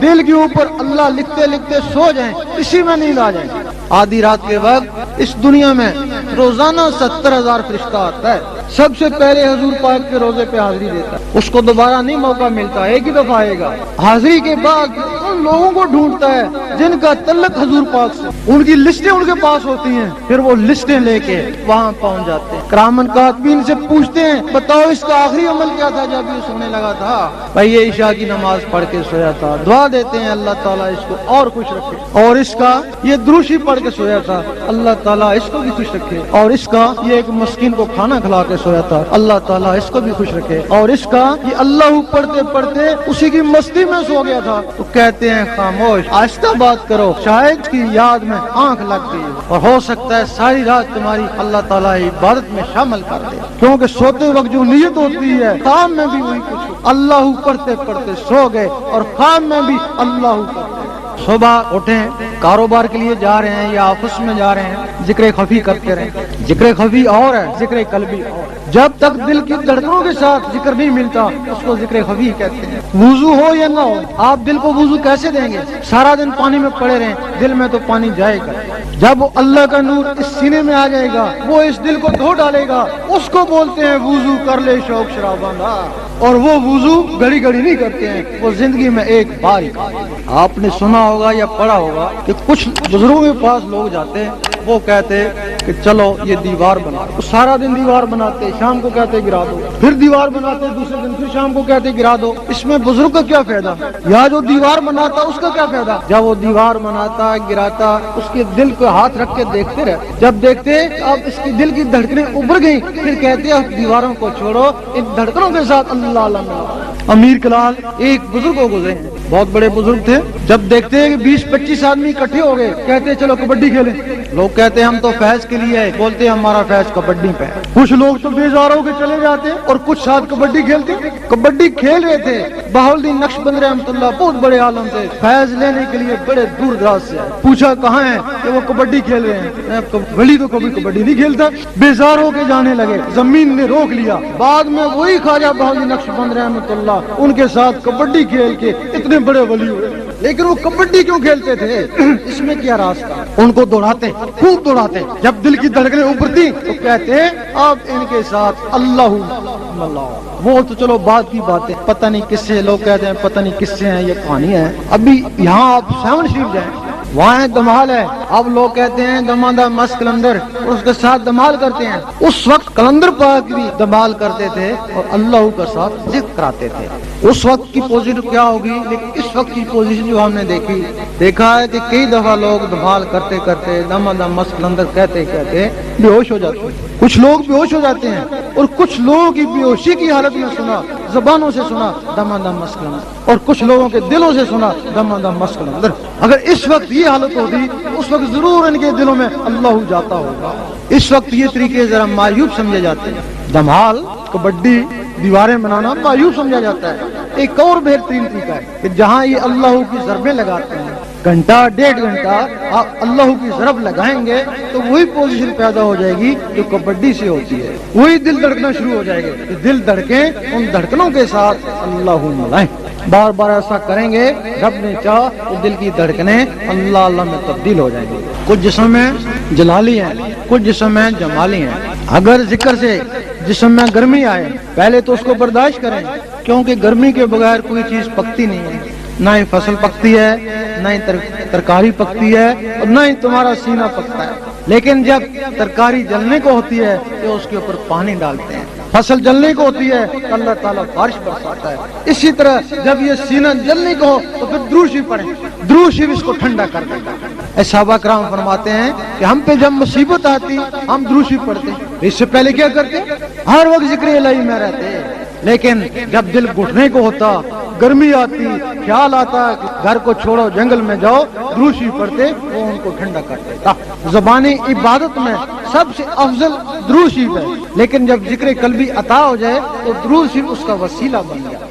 دل کے اوپر اللہ لکھتے لکھتے سو جائیں، اسی میں نیند آ جائے۔ آدھی رات کے وقت اس دنیا میں روزانہ 70,000 فرشتہ آتا ہے، سب سے پہلے حضور پاک کے روزے پہ حاضری دیتا ہے، اس کو دوبارہ نہیں موقع ملتا، ایک ہی دفعہ آئے گا۔ حاضری کے بعد ان لوگوں کو ڈھونڈتا ہے جن کا تعلق حضور پاک سے، ان کی لسٹیں ان کے پاس ہوتی ہیں، پھر وہ لسٹیں لے کے وہاں پہنچ جاتے ہیں۔ کرامن کاتبین سے پوچھتے ہیں بتاؤ اس کا آخری عمل کیا تھا جب یہ سونے لگا تھا؟ بھائی یہ عشاء کی نماز پڑھ کے سویا تھا۔ دعا دیتے ہیں اللہ تعالیٰ اس کو اور خوش رکھے، اور اس کا یہ دروشی پڑھ کے سویا تھا، اللہ تعالیٰ اس کو بھی خوش رکھے، اور اس کا یہ ایک مسکین کو کھانا کھلا کے سویا تھا، اللہ تعالیٰ اس کو بھی خوش رکھے، اور اس کا یہ اللہ پڑھتے پڑھتے اسی کی مستی میں سو گیا تھا۔ تو کہتے ہیں خاموش، آہستہ بات کرو، شاید کی یاد میں آنکھ لگ گئی اور ہو سکتا ہے ساری رات تمہاری اللہ تعالیٰ عبادت میں شامل کر دے، کیونکہ سوتے وقت جو نیت ہوتی ہے خواب میں بھی وہی کچھ اللہ پڑھتے پڑھتے سو گئے، اور خواب میں بھی اللہ پڑھتے۔ صبح اٹھیں، کاروبار کے لیے جا رہے ہیں یا آفس میں جا رہے ہیں، ذکر خفی کرتے رہیں۔ ذکر خفی اور ہے، ذکر قلبی اور ہے۔ جب تک دل کی دھڑکنوں کے ساتھ ذکر نہیں ملتا اس کو ذکر خفی کہتے ہیں۔ وضو ہو یا نہ ہو، آپ دل کو وضو کیسے دیں گے؟ سارا دن پانی میں پڑے رہیں، دل میں تو پانی جائے گا۔ جب اللہ کا نور اس سینے میں آ جائے گا، وہ اس دل کو دھو ڈالے گا، اس کو بولتے ہیں وضو کر لے شوق شراباندہ۔ اور وہ وضو گھڑی گھڑی نہیں کرتے ہیں، وہ زندگی میں ایک بار ہی کرتے ہیں۔ آپ نے سنا ہوگا یا پڑھا ہوگا کہ کچھ بزرگوں کے پاس لوگ جاتے ہیں، وہ کہتے کہ چلو یہ دیوار بنا، سارا دن دیوار بناتے، شام کو کہتے گرا دو، پھر دیوار بناتے دوسرے دن، پھر شام کو کہتے گرا دو۔ اس میں بزرگ کا کیا فائدہ؟ یا جو دیوار بناتا اس کا کیا فائدہ؟ جب وہ دیوار بناتا گراتا، اس کے دل کو ہاتھ رکھ کے دیکھتے رہے، جب دیکھتے اب اس کی دل کی دھڑکنیں ابھر گئیں، پھر کہتے اب دیواروں کو چھوڑو، ان دھڑکنوں کے ساتھ اللہ اللہ۔ امیر کلال ایک بزرگ کو گزرے ہیں، بہت بڑے بزرگ تھے، جب دیکھتے ہیں کہ 20-25 آدمی اکٹھے ہو گئے، کہتے ہیں چلو کبڈی کھیلیں۔ لوگ کہتے ہیں ہم تو فیض کے لیے ہے، بولتے ہیں ہمارا فیض کبڈی پہ ہے۔ کچھ لوگ تو بیزار ہو کے چلے جاتے اور کچھ ساتھ کبڈی کھیلتے۔ کبڈی کھیل رہے تھے، بہاؤالدین نقشبند رحمۃ اللہ بہت بڑے عالم تھے، فیض لینے کے لیے بڑے دور دراز سے پوچھا کہاں ہیں کہ وہ کبڈی کھیل رہے ہیں۔ ولی تو کبھی کبڈی نہیں کھیلتا، بیزار ہو کے جانے لگے، زمین نے روک لیا۔ بعد میں وہی خواجہ بہاؤالدین نقشبند رحمۃ اللہ ان کے ساتھ کبڈی کھیل کے اتنے بڑے ولی ہوئے۔ لیکن وہ کبڈی کیوں کھیلتے تھے؟ اس میں کیا راز تھا؟ ان کو دوڑاتے، خوب دوڑاتے، جب دل کی دھڑکنیں ابھرتی تو کہتے اب ان کے ساتھ اللہ اللہ۔ وہ تو چلو بات کی باتیں، پتہ نہیں کس سے، لوگ کہتے ہیں پتہ نہیں کس سے ہیں، یہ کہانی ہے۔ ابھی یہاں آپ سیون شریف جائیں، وہاں دمال ہے، اب لوگ کہتے ہیں دمادہ مس کلندر، اس کے ساتھ دمال کرتے ہیں۔ اس وقت کلندر پاک بھی دمال کرتے تھے اور اللہ کا ساتھ ذکر کراتے تھے۔ اس وقت کی پوزیشن کیا ہوگی، لیکن اس وقت کی پوزیشن جو ہم نے دیکھا ہے کہ کئی دفعہ لوگ دمال کرتے کرتے دمادہ مس کلندر کہتے کہتے بے ہوش ہو جاتے ہیں۔ کچھ لوگ بے ہوش ہو جاتے ہیں، اور کچھ لوگوں کی بے ہوشی کی حالت میں سنا، زبانوں سے سنا دمادہ مس کلندر، اور کچھ لوگوں کے دلوں سے سنا دمادہ مس کلندر۔ اگر اس وقت یہ حالت ہوتی اس وقت ضرور ان کے دلوں میں اللہ جاتا ہوگا۔ اس وقت یہ طریقے ذرا مایوب سمجھے جاتے ہیں، دمال، کبڈی، دیواریں بنانا مایوب سمجھا جاتا ہے۔ ایک اور بہترین طریقہ ہے کہ جہاں یہ اللہ کی ضربیں لگاتے ہیں، گھنٹہ 1.5 گھنٹہ آپ اللہ کی ضرب لگائیں گے تو وہی پوزیشن پیدا ہو جائے گی جو کبڈی سے ہوتی ہے، وہی دل دھڑکنا شروع ہو جائے گا۔ دل دھڑکیں، ان دھڑکنوں کے ساتھ اللہ ملائیں، بار بار ایسا کریں گے، رب نے چاہا تو دل کی دھڑکنیں اللہ اللہ میں تبدیل ہو جائیں گی۔ کچھ جسم میں جلالی ہیں، کچھ جسم میں جمالی ہیں۔ اگر ذکر سے جسم میں گرمی آئے، پہلے تو اس کو برداشت کریں، کیونکہ گرمی کے بغیر کوئی چیز پکتی نہیں ہے، نہ ہی فصل پکتی ہے، نہ ہی ترکاری پکتی ہے، اور نہ ہی تمہارا سینہ پکتا ہے۔ لیکن جب ترکاری جلنے کو ہوتی ہے تو اس کے اوپر پانی ڈالتے ہیں، فصل جلنے کو ہوتی ہے تو اللہ تعالیٰ بارش برساتا ہے۔ اسی طرح جب یہ سینہ جلنے کو ہو تو پھر دروشی پڑھیں، دروشی اس کو ٹھنڈا کر دیتا ہے۔ صحابہ کرام فرماتے ہیں کہ ہم پہ جب مصیبت آتی ہم دروشی پڑھتے، اس سے پہلے کیا کرتے؟ ہر وقت ذکر الہی میں رہتے۔ لیکن جب دل گھٹنے کو ہوتا، گرمی آتی، خیال آتا کہ گھر کو چھوڑو جنگل میں جاؤ، دروشی پڑھتے، وہ ان کو ٹھنڈا کر دیتا۔ زبانی عبادت میں سب سے افضل دروشی ہے، لیکن جب ذکر قلبی عطا ہو جائے تو دروشی اس کا وسیلہ بن جائے۔